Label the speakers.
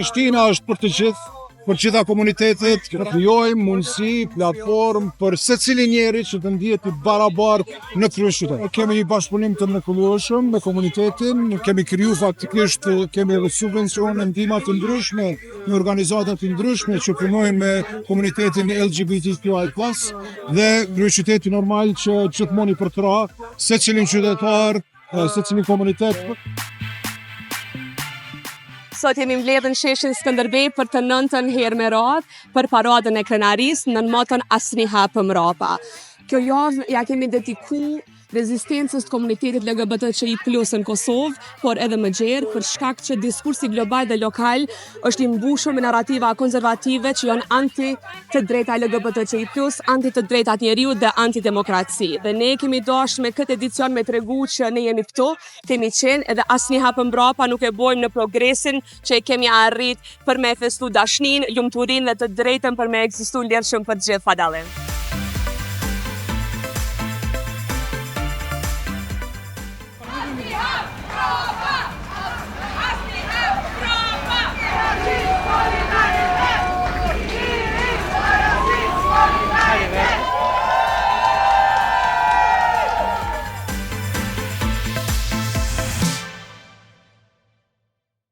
Speaker 1: Prishtina është për të gjithë, për gjitha komunitetet, krijojmë mundësi, platformë për secilin njeri që të ndihet i barabartë në kryeqytet. Kemi një bashkëpunim të mrekullueshëm me komunitetin, kemi kriju faktikisht, kemi edhe subvencione, ndihma të ndryshme në organizata të ndryshme që punojnë me komunitetin LGBTQI+, dhe kryeqyteti normal që gjithmonë i përtra secilin qytetar, secilin komunitet.
Speaker 2: Sot jemi mbledhur në sheshin Skënderbej për të 9-ën herë me radhë për paradën e krenarisë në moton asnjëherë pa mbrapa. Kjo javë ja kemi dedikuar rezistencës të komunitetit LGBTQI+ në Kosovë, por edhe më gjerë për shkak që diskursi global dhe lokal është i mbushur me narrativa konservative që janë anti të drejta LGBTQI+, anti të drejtat njeriut dhe anti-demokraci. Dhe ne kemi dashur me këtë edicion me tregu që ne jemi këtu, kemi qenë edhe asnjëherë pa mbrapa nuk e bojmë në progresin që e kemi arrit për me festu dashnin, lumturinë dhe të drejtën për me ekzistu lirshëm për të gjithë, pa dallim.